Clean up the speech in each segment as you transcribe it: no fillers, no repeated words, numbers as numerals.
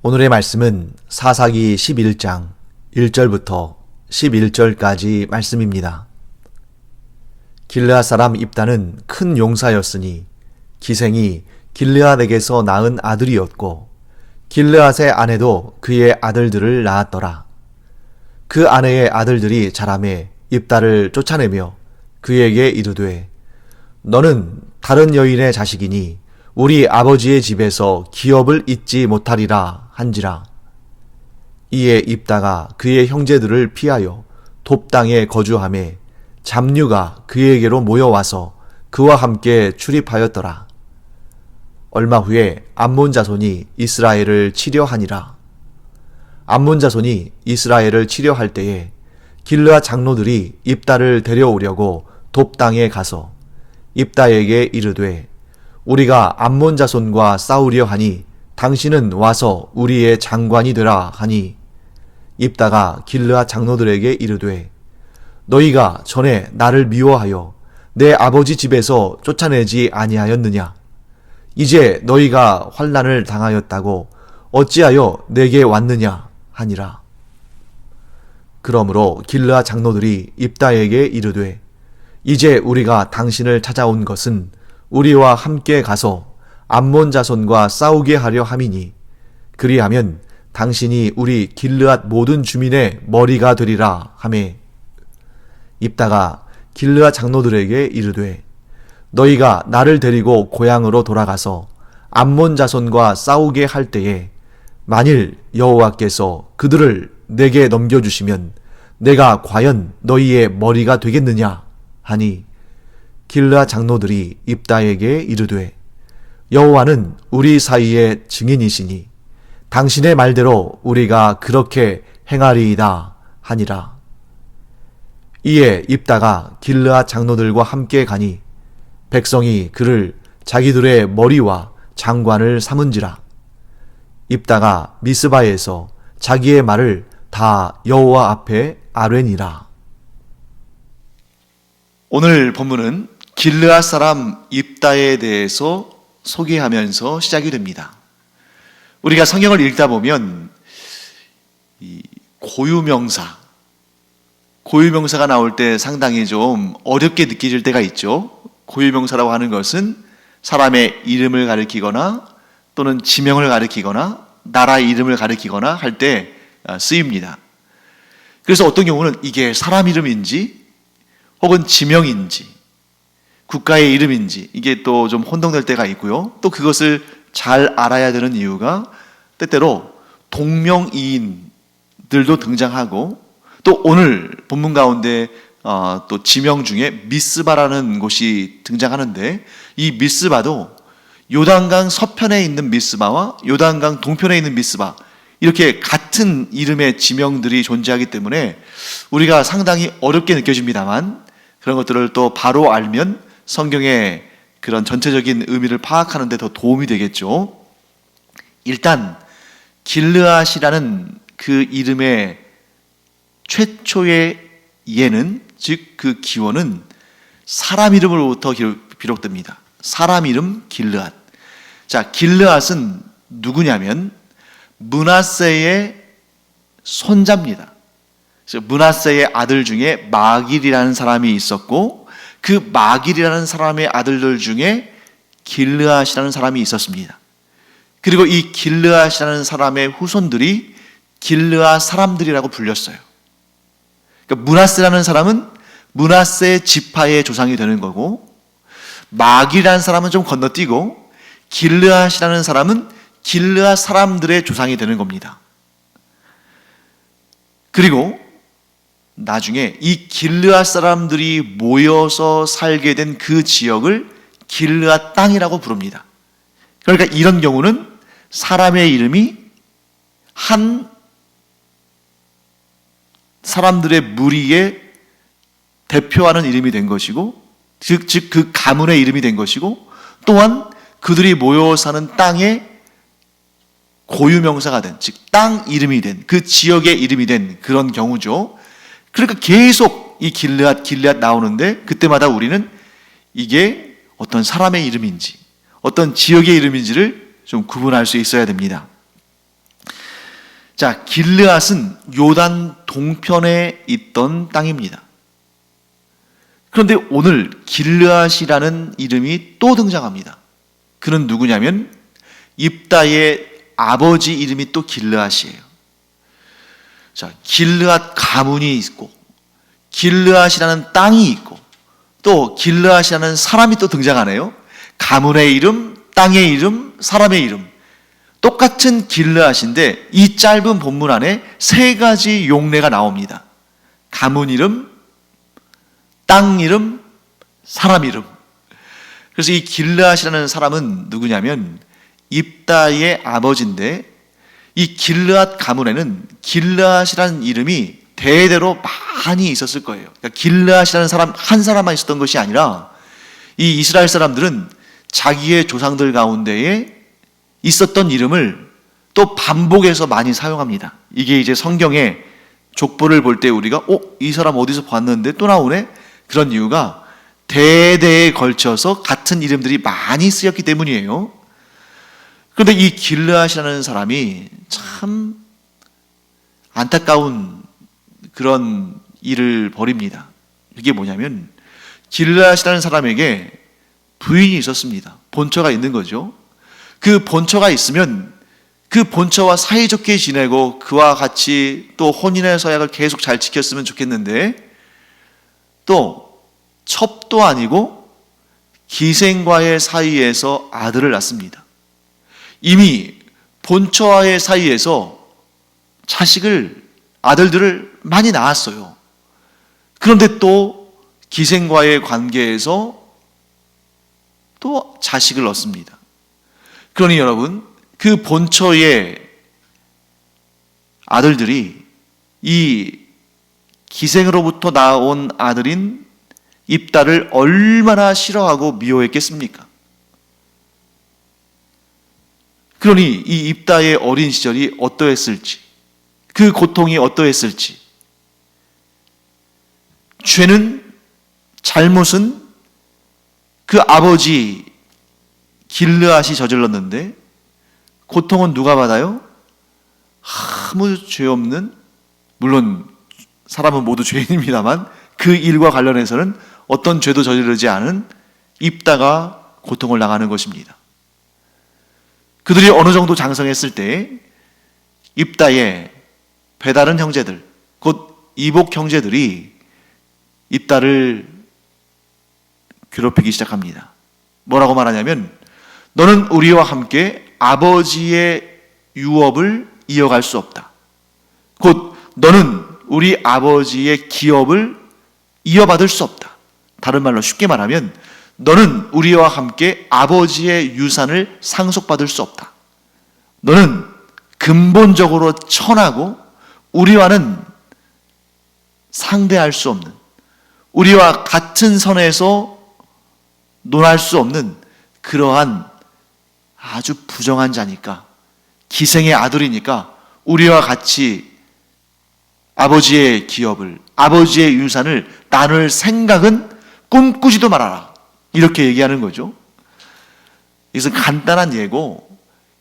오늘의 말씀은 사사기 11장 1절부터 11절까지 말씀입니다. 길르앗 사람 입다는 큰 용사였으니 기생이 길르앗에게서 낳은 아들이었고 길르앗의 아내도 그의 아들들을 낳았더라. 그 아내의 아들들이 자라매 입다를 쫓아내며 그에게 이르되 너는 다른 여인의 자식이니 우리 아버지의 집에서 기업을 잇지 못하리라 한지라. 이에 입다가 그의 형제들을 피하여 돕 땅에 거주하매 잡류가 그에게로 모여와서 그와 함께 출입하였더라. 얼마 후에 암몬 자손이 이스라엘을 치려하니라. 암몬 자손이 이스라엘을 치려할 때에 길르앗 장로들이 입다를 데려오려고 돕 땅에 가서 입다에게 이르되 우리가 암몬 자손과 싸우려 하니 당신은 와서 우리의 장관이 되라 하니 입다가 길르앗 장로들에게 이르되 너희가 전에 나를 미워하여 내 아버지 집에서 쫓아내지 아니하였느냐? 이제 너희가 환난을 당하였다고 어찌하여 내게 왔느냐 하니라. 그러므로 길르앗 장로들이 입다에게 이르되 이제 우리가 당신을 찾아온 것은 우리와 함께 가서 암몬 자손과 싸우게 하려 함이니 그리하면 당신이 우리 길르앗 모든 주민의 머리가 되리라 하매 입다가 길르앗 장로들에게 이르되 너희가 나를 데리고 고향으로 돌아가서 암몬 자손과 싸우게 할 때에 만일 여호와께서 그들을 내게 넘겨주시면 내가 과연 너희의 머리가 되겠느냐 하니 길르앗 장로들이 입다에게 이르되 여호와는 우리 사이의 증인이시니 당신의 말대로 우리가 그렇게 행하리이다 하니라. 이에 입다가 길르앗 장로들과 함께 가니 백성이 그를 자기들의 머리와 장관을 삼은지라. 입다가 미스바에서 자기의 말을 다 여호와 앞에 아뢰니라. 오늘 본문은 길르앗 사람 입다에 대해서 소개하면서 시작이 됩니다. 우리가 성경을 읽다 보면 이 고유명사가 나올 때 상당히 좀 어렵게 느껴질 때가 있죠. 고유명사라고 하는 것은 사람의 이름을 가리키거나 또는 지명을 가리키거나 나라 이름을 가리키거나 할 때 쓰입니다. 그래서 어떤 경우는 이게 사람 이름인지 혹은 지명인지 국가의 이름인지 이게 또 좀 혼동될 때가 있고요. 또 그것을 잘 알아야 되는 이유가 때때로 동명이인들도 등장하고 또 오늘 본문 가운데 또 지명 중에 미스바라는 곳이 등장하는데 이 미스바도 요단강 서편에 있는 미스바와 요단강 동편에 있는 미스바 이렇게 같은 이름의 지명들이 존재하기 때문에 우리가 상당히 어렵게 느껴집니다만 그런 것들을 또 바로 알면 성경의 그런 전체적인 의미를 파악하는 데 더 도움이 되겠죠. 일단 길르앗이라는 그 이름의 최초의 예는 즉 그 기원은 사람 이름으로부터 비롯됩니다. 사람 이름 길르앗. 자, 길르앗은 누구냐면 므낫세의 손자입니다. 므낫세의 아들 중에 마길이라는 사람이 있었고 그 마길이라는 사람의 아들들 중에 길르앗이라는 사람이 있었습니다. 그리고 이 길르앗이라는 사람의 후손들이 길르앗 사람들이라고 불렸어요. 그러니까 므낫세라는 사람은 므낫세 지파의 조상이 되는 거고 마길이라는 사람은 좀 건너뛰고 길르앗이라는 사람은 길르앗 사람들의 조상이 되는 겁니다. 그리고 나중에 이 길르앗 사람들이 모여서 살게 된 그 지역을 길르앗 땅이라고 부릅니다. 그러니까 이런 경우는 사람의 이름이 한 사람들의 무리에 대표하는 이름이 된 것이고 즉 그 가문의 이름이 된 것이고 또한 그들이 모여 사는 땅의 고유명사가 된 즉 땅 이름이 된 그 지역의 이름이 된 그런 경우죠. 그러니까 계속 이 길르앗 나오는데 그때마다 우리는 이게 어떤 사람의 이름인지 어떤 지역의 이름인지를 좀 구분할 수 있어야 됩니다. 자, 길르앗은 요단 동편에 있던 땅입니다. 그런데 오늘 길르앗이라는 이름이 또 등장합니다. 그는 누구냐면 입다의 아버지 이름이 또 길르앗이에요. 자, 길르앗 가문이 있고 길르앗이라는 땅이 있고 또 길르앗이라는 사람이 또 등장하네요. 가문의 이름, 땅의 이름, 사람의 이름. 똑같은 길르앗인데 이 짧은 본문 안에 세 가지 용례가 나옵니다. 가문 이름, 땅 이름, 사람 이름. 그래서 이 길르앗이라는 사람은 누구냐면 입다의 아버지인데 이 길르앗 가문에는 길르앗이라는 이름이 대대로 많이 있었을 거예요. 그러니까 길르앗이라는 사람 한 사람만 있었던 것이 아니라 이 이스라엘 사람들은 자기의 조상들 가운데에 있었던 이름을 또 반복해서 많이 사용합니다. 이게 이제 성경에 족보를 볼 때 우리가 이 사람 어디서 봤는데 또 나오네? 그런 이유가 대대에 걸쳐서 같은 이름들이 많이 쓰였기 때문이에요. 그런데 이 길르앗이라는 사람이 참 안타까운 그런 일을 벌입니다. 이게 뭐냐면 길르앗이라는 사람에게 부인이 있었습니다. 본처가 있는 거죠. 그 본처가 있으면 그 본처와 사이좋게 지내고 그와 같이 또 혼인의 서약을 계속 잘 지켰으면 좋겠는데 또 첩도 아니고 기생과의 사이에서 아들을 낳습니다. 이미 본처와의 사이에서 아들들을 많이 낳았어요. 그런데 또 기생과의 관계에서 또 자식을 얻습니다. 그러니 여러분, 그 본처의 아들들이 이 기생으로부터 나온 아들인 입다를 얼마나 싫어하고 미워했겠습니까? 그러니 이 입다의 어린 시절이 어떠했을지, 그 고통이 어떠했을지, 죄는, 잘못은 그 아버지 길르앗이 저질렀는데 고통은 누가 받아요? 아무 죄 없는, 물론 사람은 모두 죄인입니다만 그 일과 관련해서는 어떤 죄도 저지르지 않은 입다가 고통을 당하는 것입니다. 그들이 어느 정도 장성했을 때 입다의 배다른 형제들, 곧 이복 형제들이 입다를 괴롭히기 시작합니다. 뭐라고 말하냐면 너는 우리와 함께 아버지의 유업을 이어갈 수 없다. 곧 너는 우리 아버지의 기업을 이어받을 수 없다. 다른 말로 쉽게 말하면 너는 우리와 함께 아버지의 유산을 상속받을 수 없다. 너는 근본적으로 천하고 우리와는 상대할 수 없는, 우리와 같은 선에서 논할 수 없는 그러한 아주 부정한 자니까, 기생의 아들이니까 우리와 같이 아버지의 기업을, 아버지의 유산을 나눌 생각은 꿈꾸지도 말아라. 이렇게 얘기하는 거죠. 이것은 간단한 예고,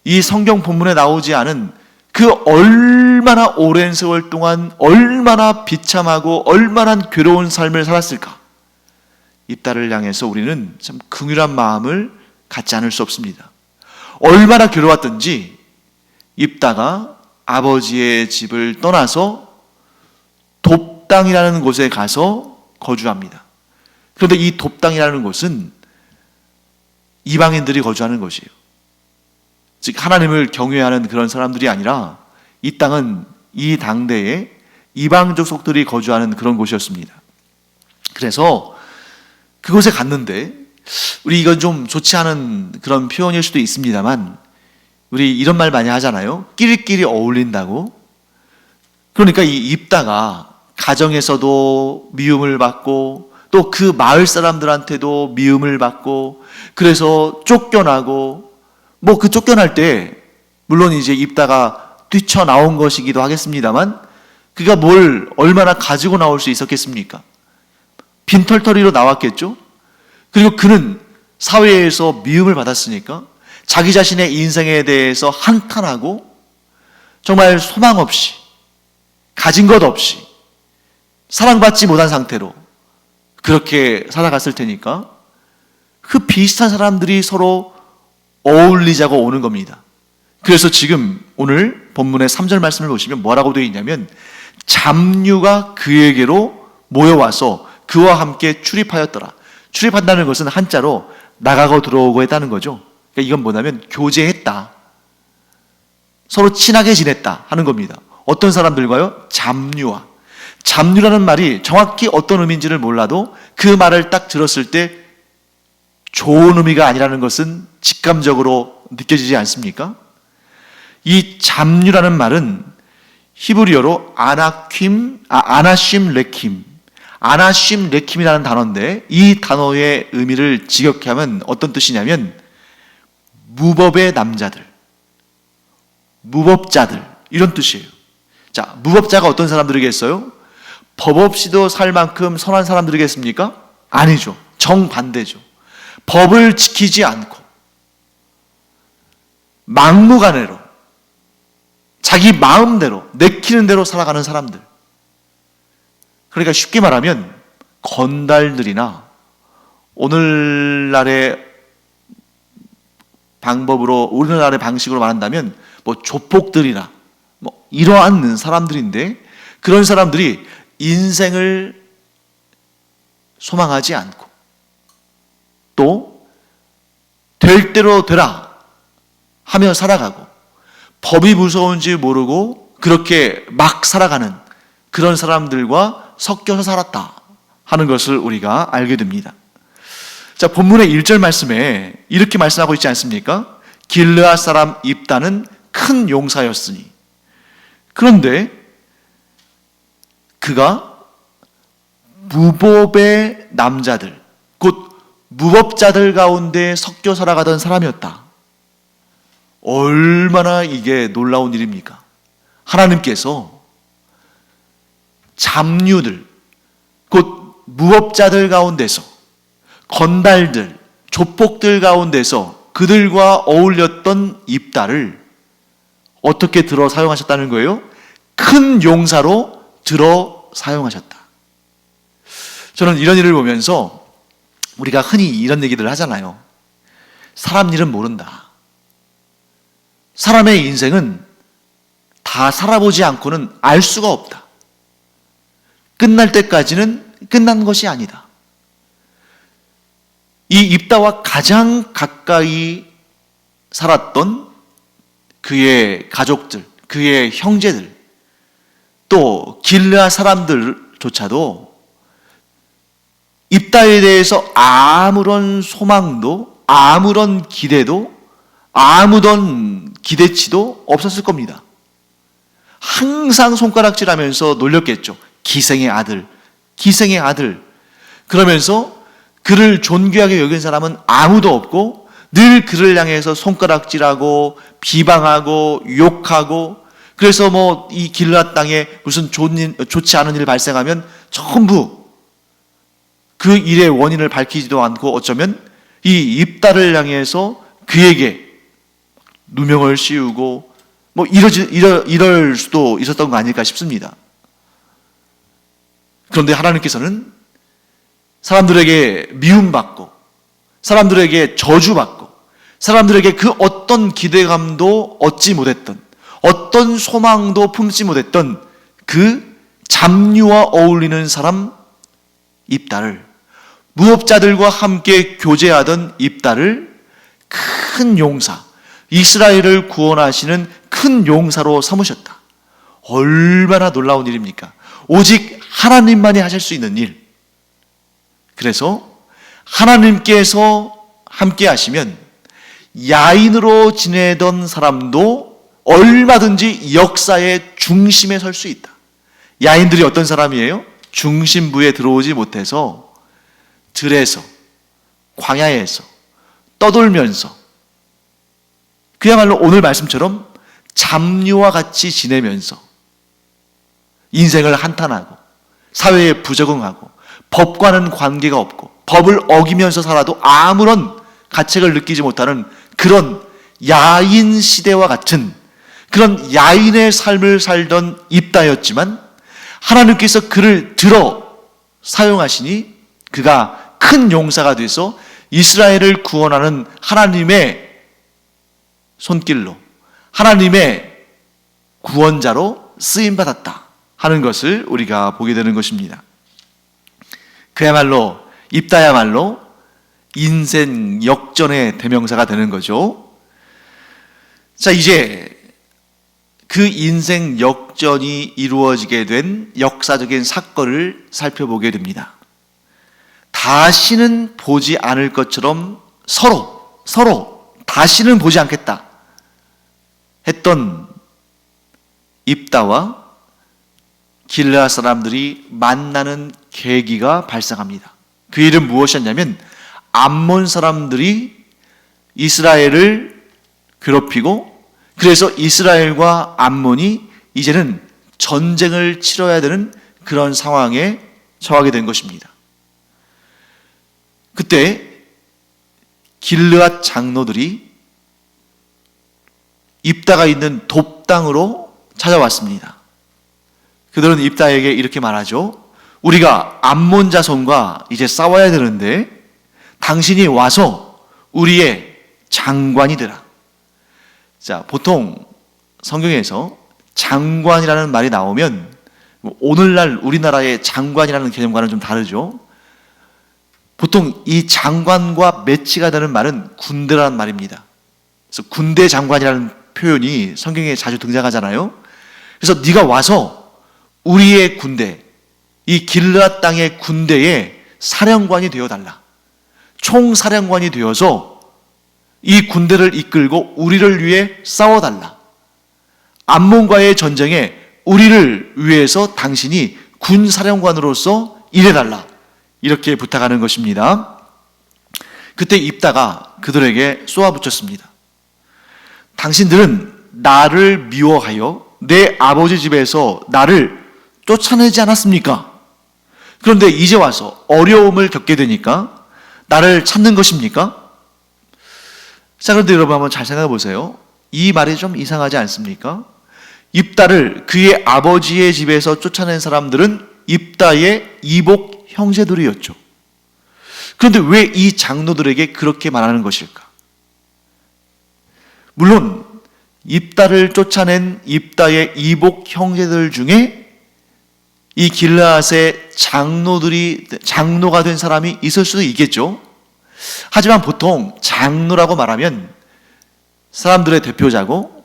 이 성경 본문에 나오지 않은 그 얼마나 오랜 세월 동안 얼마나 비참하고 얼마나 괴로운 삶을 살았을까. 입다를 향해서 우리는 참 긍휼한 마음을 갖지 않을 수 없습니다. 얼마나 괴로웠던지 입다가 아버지의 집을 떠나서 돕당이라는 곳에 가서 거주합니다. 그런데 이 돕당이라는 곳은 이방인들이 거주하는 곳이에요. 즉 하나님을 경외하는 그런 사람들이 아니라 이 땅은 이 당대에 이방족 속들이 거주하는 그런 곳이었습니다. 그래서 그곳에 갔는데, 우리 이건 좀 좋지 않은 그런 표현일 수도 있습니다만 우리 이런 말 많이 하잖아요. 끼리끼리 어울린다고. 그러니까 이 입다가 가정에서도 미움을 받고 또 그 마을 사람들한테도 미움을 받고, 그래서 쫓겨나고, 뭐 그 쫓겨날 때 물론 이제 입다가 뛰쳐나온 것이기도 하겠습니다만 그가 뭘 얼마나 가지고 나올 수 있었겠습니까? 빈털터리로 나왔겠죠. 그리고 그는 사회에서 미움을 받았으니까 자기 자신의 인생에 대해서 한탄하고 정말 소망 없이, 가진 것 없이, 사랑받지 못한 상태로 그렇게 살아갔을 테니까 그 비슷한 사람들이 서로 어울리자고 오는 겁니다. 그래서 지금 오늘 본문의 3절 말씀을 보시면 뭐라고 되어 있냐면 잡류가 그에게로 모여와서 그와 함께 출입하였더라. 출입한다는 것은 한자로 나가고 들어오고 했다는 거죠. 그러니까 이건 뭐냐면 교제했다. 서로 친하게 지냈다 하는 겁니다. 어떤 사람들과요? 잡류와. 잡류라는 말이 정확히 어떤 의미인지를 몰라도 그 말을 딱 들었을 때 좋은 의미가 아니라는 것은 직감적으로 느껴지지 않습니까? 이 잡류라는 말은 히브리어로 아나심 레킴이라는 단어인데 이 단어의 의미를 직역해 하면 어떤 뜻이냐면 무법의 남자들, 무법자들 이런 뜻이에요. 자, 무법자가 어떤 사람들이겠어요? 법 없이도 살 만큼 선한 사람들이겠습니까? 아니죠. 정반대죠. 법을 지키지 않고 막무가내로 자기 마음대로 내키는 대로 살아가는 사람들. 그러니까 쉽게 말하면 건달들이나 오늘날의 방법으로 우리나라의 방식으로 말한다면 뭐 조폭들이나 뭐 이러한 사람들인데 그런 사람들이 인생을 소망하지 않고 또 될 대로 되라 하며 살아가고 법이 무서운지 모르고 그렇게 막 살아가는 그런 사람들과 섞여서 살았다 하는 것을 우리가 알게 됩니다. 자, 본문의 1절 말씀에 이렇게 말씀하고 있지 않습니까? 길르앗 사람 입다는 큰 용사였으니. 그런데 그가 무법의 남자들, 곧 무법자들 가운데 섞여 살아가던 사람이었다. 얼마나 이게 놀라운 일입니까? 하나님께서 잡류들, 곧 무법자들 가운데서 건달들, 조폭들 가운데서 그들과 어울렸던 입다를 어떻게 들어 사용하셨다는 거예요? 큰 용사로 들어 사용하셨다. 저는 이런 일을 보면서 우리가 흔히 이런 얘기를 하잖아요. 사람 일은 모른다. 사람의 인생은 다 살아보지 않고는 알 수가 없다. 끝날 때까지는 끝난 것이 아니다. 이 입다와 가장 가까이 살았던 그의 가족들, 그의 형제들, 또 길르앗 사람들조차도 입다에 대해서 아무런 소망도, 아무런 기대도, 아무런 기대치도 없었을 겁니다. 항상 손가락질하면서 놀렸겠죠. 기생의 아들, 기생의 아들. 그러면서 그를 존귀하게 여긴 사람은 아무도 없고 늘 그를 향해서 손가락질하고 비방하고 욕하고 그래서 뭐 이 길르앗 땅에 무슨 좋지 않은 일 발생하면 전부 그 일의 원인을 밝히지도 않고 어쩌면 이 입다를 향해서 그에게 누명을 씌우고 뭐 이럴 수도 있었던 거 아닐까 싶습니다. 그런데 하나님께서는 사람들에게 미움받고 사람들에게 저주받고 사람들에게 그 어떤 기대감도 얻지 못했던 어떤 소망도 품지 못했던 그 잡류와 어울리는 사람 입다를 무법자들과 함께 교제하던 입다를 큰 용사, 이스라엘을 구원하시는 큰 용사로 삼으셨다. 얼마나 놀라운 일입니까? 오직 하나님만이 하실 수 있는 일. 그래서 하나님께서 함께 하시면 야인으로 지내던 사람도 얼마든지 역사의 중심에 설 수 있다. 야인들이 어떤 사람이에요? 중심부에 들어오지 못해서 들에서 광야에서 떠돌면서 그야말로 오늘 말씀처럼 잡류와 같이 지내면서 인생을 한탄하고 사회에 부적응하고 법과는 관계가 없고 법을 어기면서 살아도 아무런 가책을 느끼지 못하는 그런 야인 시대와 같은 그런 야인의 삶을 살던 입다였지만 하나님께서 그를 들어 사용하시니 그가 큰 용사가 돼서 이스라엘을 구원하는 하나님의 손길로, 하나님의 구원자로 쓰임받았다 하는 것을 우리가 보게 되는 것입니다. 그야말로 입다야말로 인생 역전의 대명사가 되는 거죠. 자, 이제 그 인생 역전이 이루어지게 된 역사적인 사건을 살펴보게 됩니다. 다시는 보지 않을 것처럼 서로 다시는 보지 않겠다 했던 입다와 길르앗 사람들이 만나는 계기가 발생합니다. 그 일은 무엇이었냐면 암몬 사람들이 이스라엘을 괴롭히고, 그래서 이스라엘과 암몬이 이제는 전쟁을 치러야 되는 그런 상황에 처하게 된 것입니다. 그때 길르앗 장로들이 입다가 있는 돕당으로 찾아왔습니다. 그들은 입다에게 이렇게 말하죠. 우리가 암몬 자손과 이제 싸워야 되는데 당신이 와서 우리의 장관이 되라. 자, 보통 성경에서 장관이라는 말이 나오면 오늘날 우리나라의 장관이라는 개념과는 좀 다르죠. 보통 이 장관과 매치가 되는 말은 군대라는 말입니다. 그래서 군대 장관이라는 표현이 성경에 자주 등장하잖아요. 그래서 네가 와서 우리의 군대, 이 길르앗 땅의 군대의 사령관이 되어달라. 총사령관이 되어서 이 군대를 이끌고 우리를 위해 싸워달라. 암몬과의 전쟁에 우리를 위해서 당신이 군사령관으로서 일해달라. 이렇게 부탁하는 것입니다. 그때 입다가 그들에게 쏘아붙였습니다. 당신들은 나를 미워하여 내 아버지 집에서 나를 쫓아내지 않았습니까? 그런데 이제 와서 어려움을 겪게 되니까 나를 찾는 것입니까? 자, 그런데 여러분 한번 잘 생각해 보세요. 이 말이 좀 이상하지 않습니까? 입다를 그의 아버지의 집에서 쫓아낸 사람들은 입다의 이복 형제들이었죠. 그런데 왜 이 장로들에게 그렇게 말하는 것일까? 물론 입다를 쫓아낸 입다의 이복 형제들 중에 이 길르앗의 장로가 된 사람이 있을 수도 있겠죠. 하지만 보통 장로라고 말하면 사람들의 대표자고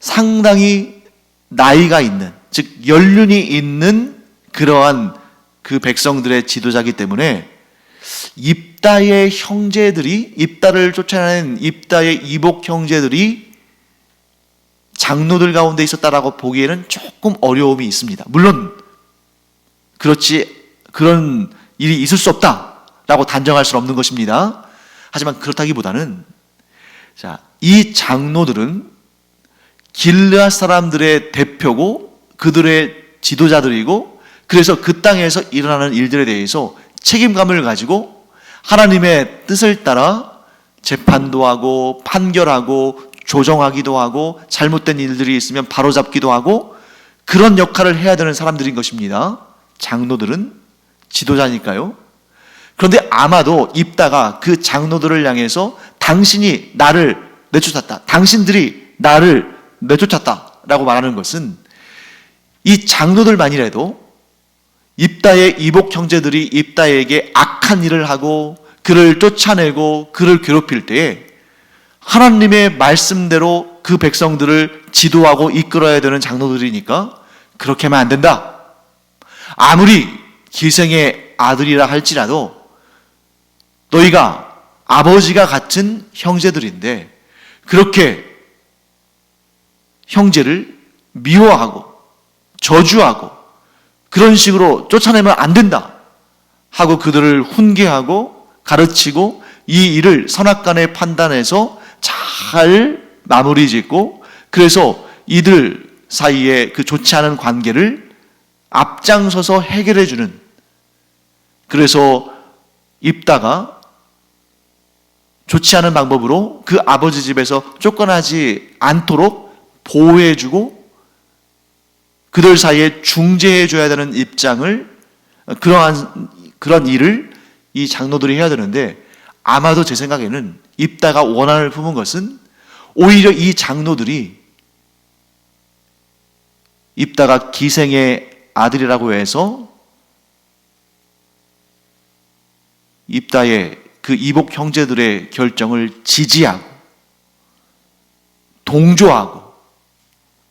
상당히 나이가 있는, 즉 연륜이 있는 그러한 그 백성들의 지도자이기 때문에 입다의 형제들이, 입다를 쫓아낸 입다의 이복 형제들이 장로들 가운데 있었다라고 보기에는 조금 어려움이 있습니다. 물론 그런 일이 있을 수 없다라고 단정할 수는 없는 것입니다. 하지만 그렇다기보다는 이 장로들은 길르앗 사람들의 대표고 그들의 지도자들이고, 그래서 그 땅에서 일어나는 일들에 대해서 책임감을 가지고 하나님의 뜻을 따라 재판도 하고 판결하고 조정하기도 하고 잘못된 일들이 있으면 바로잡기도 하고 그런 역할을 해야 되는 사람들인 것입니다. 장로들은 지도자니까요. 그런데 아마도 입다가 그 장로들을 향해서 당신이 나를 내쫓았다, 당신들이 나를 내쫓았다라고 말하는 것은 이 장로들만이라도 입다의 이복 형제들이 입다에게 악한 일을 하고 그를 쫓아내고 그를 괴롭힐 때에 하나님의 말씀대로 그 백성들을 지도하고 이끌어야 되는 장로들이니까 그렇게 하면 안 된다. 아무리 기생의 아들이라 할지라도 너희가 아버지가 같은 형제들인데 그렇게 형제를 미워하고 저주하고 그런 식으로 쫓아내면 안 된다 하고 그들을 훈계하고 가르치고 이 일을 선악간에 판단해서 잘 마무리 짓고, 그래서 이들 사이에 그 좋지 않은 관계를 앞장서서 해결해 주는, 그래서 입다가 좋지 않은 방법으로 그 아버지 집에서 쫓겨나지 않도록 보호해주고 그들 사이에 중재해줘야 되는 입장을, 그런 일을 이 장로들이 해야 되는데, 아마도 제 생각에는 입다가 원한을 품은 것은 오히려 이 장로들이 입다가 기생의 아들이라고 해서 입다의 그 이복 형제들의 결정을 지지하고 동조하고,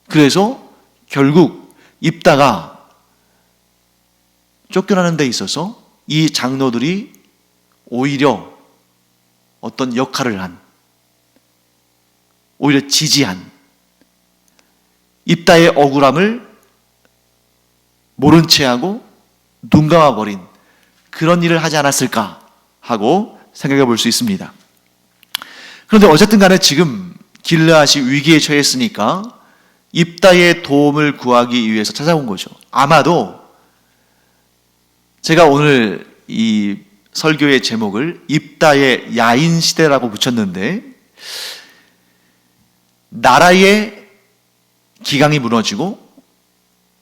그래서 결국 입다가 쫓겨나는 데 있어서 이 장로들이 오히려 어떤 역할을 한, 오히려 지지한, 입다의 억울함을 모른 채 하고 눈 감아버린 그런 일을 하지 않았을까 하고 생각해 볼 수 있습니다. 그런데 어쨌든 간에 지금 길르앗이 위기에 처했으니까 입다의 도움을 구하기 위해서 찾아온 거죠. 아마도 제가 오늘 이 설교의 제목을 입다의 야인 시대라고 붙였는데, 나라의 기강이 무너지고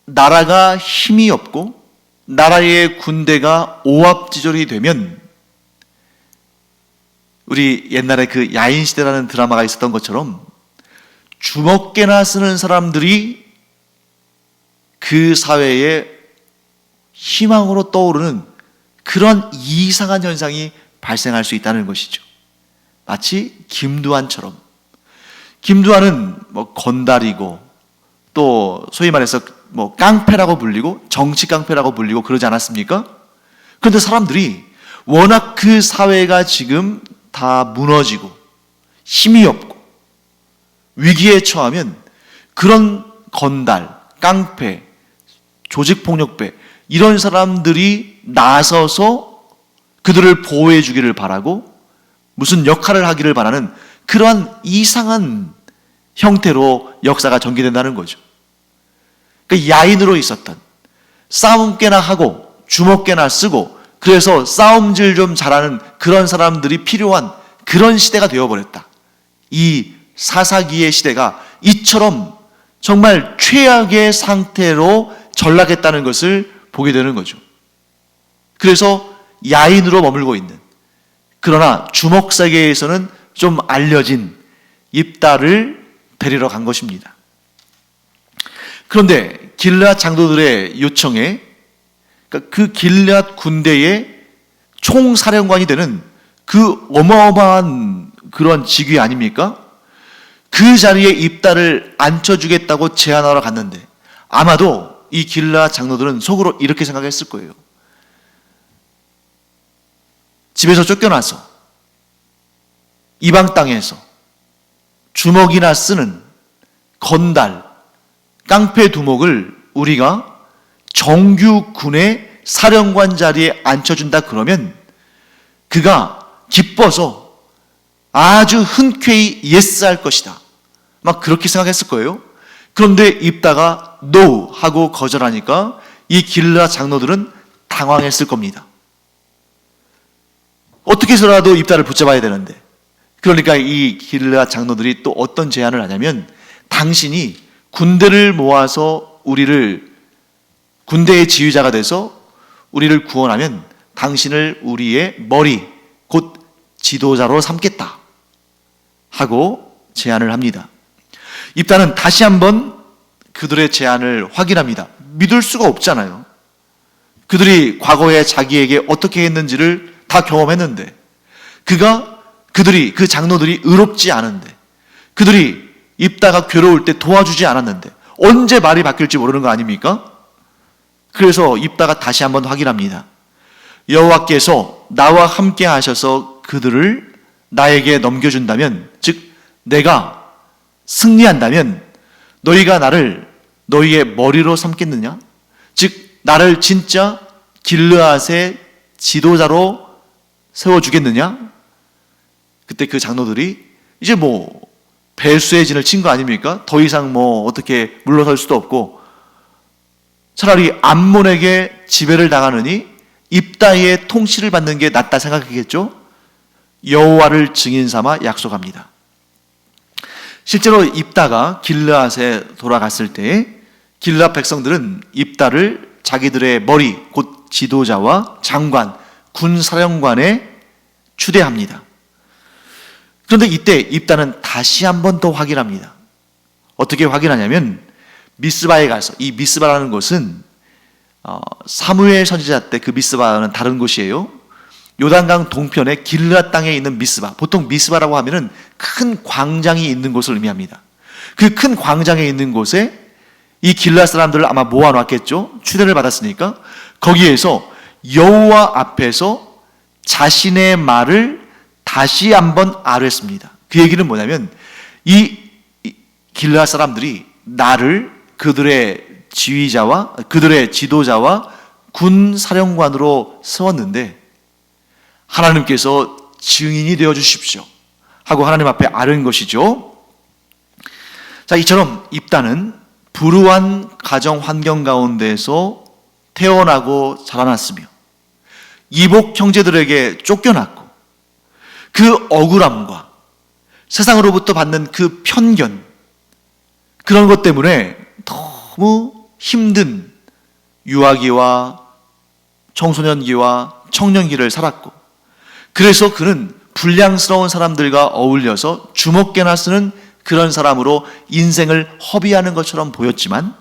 나라가 힘이 없고 나라의 군대가 오합지졸이 되면, 우리 옛날에 그 야인 시대라는 드라마가 있었던 것처럼 주먹개나 쓰는 사람들이 그 사회의 희망으로 떠오르는 그런 이상한 현상이 발생할 수 있다는 것이죠. 마치 김두한처럼. 김두한은 건달이고, 또 소위 말해서 깡패라고 불리고 정치 깡패라고 불리고 그러지 않았습니까? 그런데 사람들이 워낙 그 사회가 지금 다 무너지고 힘이 없고 위기에 처하면 그런 건달, 깡패, 조직폭력배 이런 사람들이 나서서 그들을 보호해 주기를 바라고 무슨 역할을 하기를 바라는 그러한 이상한 형태로 역사가 전개된다는 거죠. 그 야인으로 있었던, 싸움깨나 하고 주먹깨나 쓰고 그래서 싸움질 좀 잘하는 그런 사람들이 필요한 그런 시대가 되어버렸다. 이 사사기의 시대가 이처럼 정말 최악의 상태로 전락했다는 것을 보게 되는 거죠. 그래서 야인으로 머물고 있는, 그러나 주먹세계에서는 좀 알려진 입다를 데리러 간 것입니다. 그런데 길르앗 장로들의 요청에, 그 길르앗 군대의 총사령관이 되는 그 어마어마한 그런 직위 아닙니까? 그 자리에 입다를 앉혀주겠다고 제안하러 갔는데, 아마도 이 길르앗 장로들은 속으로 이렇게 생각했을 거예요. 집에서 쫓겨나서 이방 땅에서 주먹이나 쓰는 건달, 깡패 두목을 우리가 정규 군의 사령관 자리에 앉혀준다 그러면 그가 기뻐서 아주 흔쾌히 예스 할 것이다. 막 그렇게 생각했을 거예요. 그런데 입다가 NO 하고 거절하니까 이 길르앗 장로들은 당황했을 겁니다. 어떻게 해서라도 입다를 붙잡아야 되는데, 그러니까 이 길르앗 장로들이 또 어떤 제안을 하냐면, 당신이 군대를 모아서 우리를, 군대의 지휘자가 돼서 우리를 구원하면 당신을 우리의 머리, 곧 지도자로 삼겠다 하고 제안을 합니다. 입다는 다시 한번 그들의 제안을 확인합니다. 믿을 수가 없잖아요. 그들이 과거에 자기에게 어떻게 했는지를 다 경험했는데, 그 장로들이 의롭지 않은데, 그들이 입다가 괴로울 때 도와주지 않았는데 언제 말이 바뀔지 모르는 거 아닙니까? 그래서 입다가 다시 한번 확인합니다. 여호와께서 나와 함께 하셔서 그들을 나에게 넘겨준다면, 즉 내가 승리한다면 너희가 나를 너희의 머리로 삼겠느냐? 즉 나를 진짜 길르앗의 지도자로 세워주겠느냐? 그때 그 장로들이 이제 배수의 진을 친 거 아닙니까? 더 이상 어떻게 물러설 수도 없고, 차라리 암몬에게 지배를 당하느니 입다의 통치를 받는 게 낫다 생각했겠죠? 여호와를 증인 삼아 약속합니다. 실제로 입다가 길르앗에 돌아갔을 때 길르앗 백성들은 입다를 자기들의 머리, 곧 지도자와 장관, 군사령관에 추대합니다. 그런데 이때 입다는 다시 한 번 더 확인합니다. 어떻게 확인하냐면 미스바에 가서, 이 미스바라는 곳은 사무엘 선지자 때 그 미스바는 다른 곳이에요. 요단강 동편의 길르앗 땅에 있는 미스바, 보통 미스바라고 하면은 큰 광장이 있는 곳을 의미합니다. 그 큰 광장에 있는 곳에 이 길르앗 사람들을 아마 모아놨겠죠. 추대를 받았으니까 거기에서 여호와 앞에서 자신의 말을 다시 한번 아뢰습니다. 그 얘기는 뭐냐면 이 길르앗 사람들이 나를 그들의 지휘자와 그들의 지도자와 군 사령관으로 세웠는데 하나님께서 증인이 되어 주십시오 하고 하나님 앞에 아뢰는 것이죠. 자, 이처럼 입다는 불우한 가정 환경 가운데서 태어나고 자라났으며 이복 형제들에게 쫓겨났고 그 억울함과 세상으로부터 받는 그 편견, 그런 것 때문에 너무 힘든 유아기와 청소년기와 청년기를 살았고, 그래서 그는 불량스러운 사람들과 어울려서 주먹개나 쓰는 그런 사람으로 인생을 허비하는 것처럼 보였지만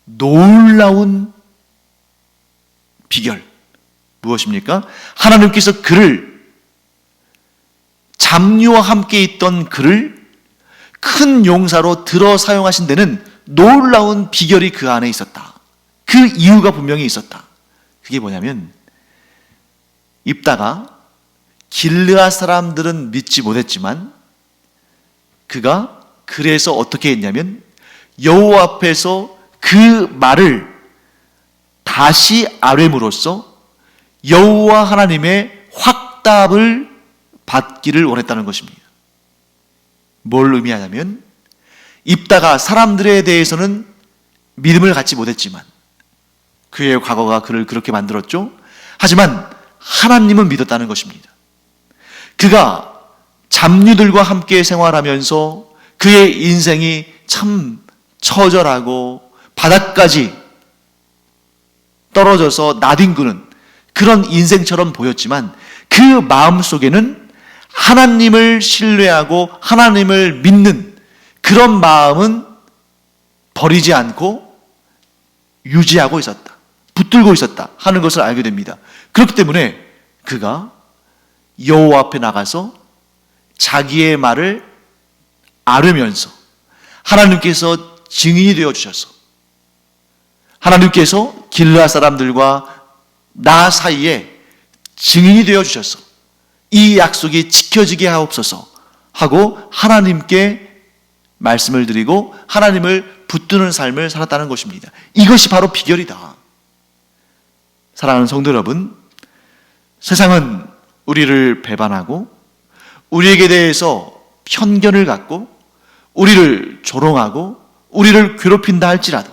놀라운 비결 무엇입니까? 하나님께서 그를, 잡류와 함께 있던 그를 큰 용사로 들어 사용하신 데는 놀라운 비결이 그 안에 있었다. 그 이유가 분명히 있었다. 그게 뭐냐면 입다가 길르앗 사람들은 믿지 못했지만 그가 그래서 어떻게 했냐면 여호와 앞에서 그 말을 다시 아뢰므로써 여호와 하나님의 확답을 받기를 원했다는 것입니다. 뭘 의미하냐면 입다가 사람들에 대해서는 믿음을 갖지 못했지만 그의 과거가 그를 그렇게 만들었죠. 하지만 하나님은 믿었다는 것입니다. 그가 잡류들과 함께 생활하면서 그의 인생이 참 처절하고 바닥까지 떨어져서 나뒹구는 그런 인생처럼 보였지만 그 마음속에는 하나님을 신뢰하고 하나님을 믿는 그런 마음은 버리지 않고 유지하고 있었다, 붙들고 있었다 하는 것을 알게 됩니다. 그렇기 때문에 그가 여호와 앞에 나가서 자기의 말을 아뢰면서 하나님께서 증인이 되어 주셔서 하나님께서 길르앗 사람들과 나 사이에 증인이 되어 주셔서 이 약속이 지켜지게 하옵소서 하고 하나님께 말씀을 드리고 하나님을 붙드는 삶을 살았다는 것입니다. 이것이 바로 비결이다. 사랑하는 성도 여러분, 세상은 우리를 배반하고 우리에게 대해서 편견을 갖고 우리를 조롱하고 우리를 괴롭힌다 할지라도,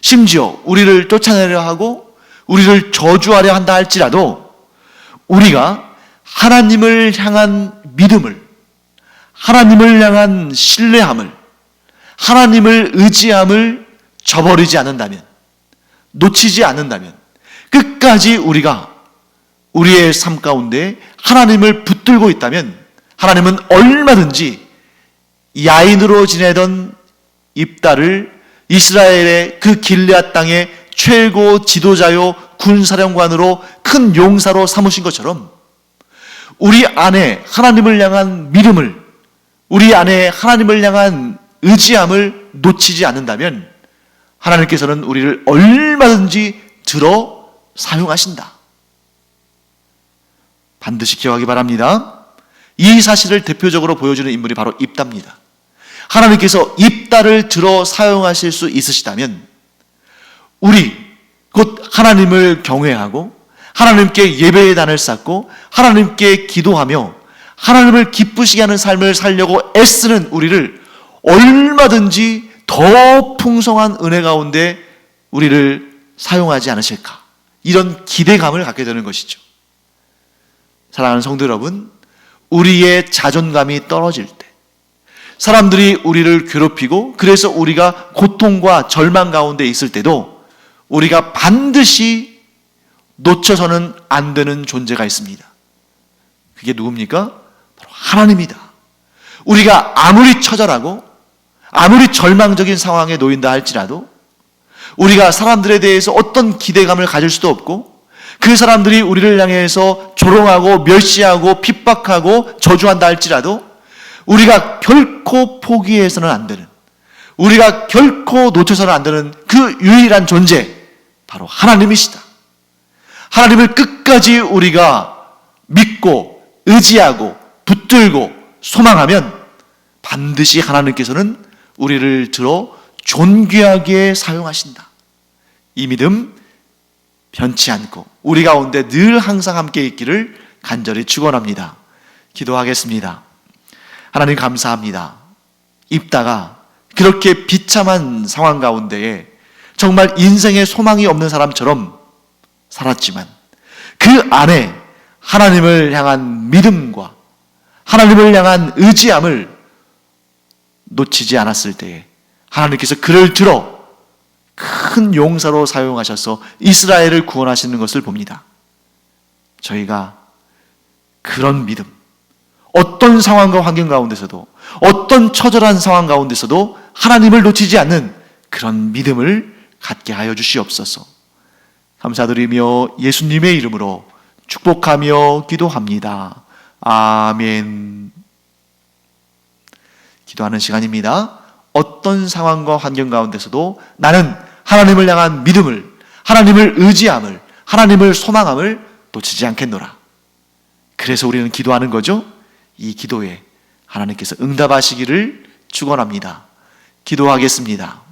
심지어 우리를 쫓아내려 하고 우리를 저주하려 한다 할지라도 우리가 하나님을 향한 믿음을, 하나님을 향한 신뢰함을, 하나님을 의지함을 저버리지 않는다면, 놓치지 않는다면, 끝까지 우리가 우리의 삶 가운데 하나님을 붙들고 있다면 하나님은 얼마든지 야인으로 지내던 입다를 이스라엘의 그 길르앗 땅의 최고 지도자요 군사령관으로 큰 용사로 삼으신 것처럼 우리 안에 하나님을 향한 믿음을, 우리 안에 하나님을 향한 의지함을 놓치지 않는다면 하나님께서는 우리를 얼마든지 들어 사용하신다. 반드시 기억하기 바랍니다. 이 사실을 대표적으로 보여주는 인물이 바로 입다입니다. 하나님께서 입다를 들어 사용하실 수 있으시다면 우리 곧 하나님을 경외하고 하나님께 예배의 단을 쌓고 하나님께 기도하며 하나님을 기쁘시게 하는 삶을 살려고 애쓰는 우리를 얼마든지 더 풍성한 은혜 가운데 우리를 사용하지 않으실까, 이런 기대감을 갖게 되는 것이죠. 사랑하는 성도 여러분, 우리의 자존감이 떨어질 때, 사람들이 우리를 괴롭히고 그래서 우리가 고통과 절망 가운데 있을 때도 우리가 반드시 놓쳐서는 안 되는 존재가 있습니다. 그게 누굽니까? 바로 하나님이다. 우리가 아무리 처절하고 아무리 절망적인 상황에 놓인다 할지라도 우리가 사람들에 대해서 어떤 기대감을 가질 수도 없고 그 사람들이 우리를 향해서 조롱하고 멸시하고 핍박하고 저주한다 할지라도 우리가 결코 포기해서는 안 되는, 우리가 결코 놓쳐서는 안 되는 그 유일한 존재, 바로 하나님이시다. 하나님을 끝까지 우리가 믿고 의지하고 붙들고 소망하면 반드시 하나님께서는 우리를 들어 존귀하게 사용하신다. 이 믿음 변치 않고 우리 가운데 늘 항상 함께 있기를 간절히 축원합니다. 기도하겠습니다. 하나님 감사합니다. 입다가 그렇게 비참한 상황 가운데에 정말 인생에 소망이 없는 사람처럼 살았지만 그 안에 하나님을 향한 믿음과 하나님을 향한 의지함을 놓치지 않았을 때에 하나님께서 그를 들어 큰 용사로 사용하셔서 이스라엘을 구원하시는 것을 봅니다. 저희가 그런 믿음, 어떤 상황과 환경 가운데서도 어떤 처절한 상황 가운데서도 하나님을 놓치지 않는 그런 믿음을 갖게 하여 주시옵소서. 감사드리며 예수님의 이름으로 축복하며 기도합니다. 아멘. 기도하는 시간입니다. 어떤 상황과 환경 가운데서도 나는 하나님을 향한 믿음을, 하나님을 의지함을, 하나님을 소망함을 놓치지 않겠노라. 그래서 우리는 기도하는 거죠. 이 기도에 하나님께서 응답하시기를 축원합니다. 기도하겠습니다.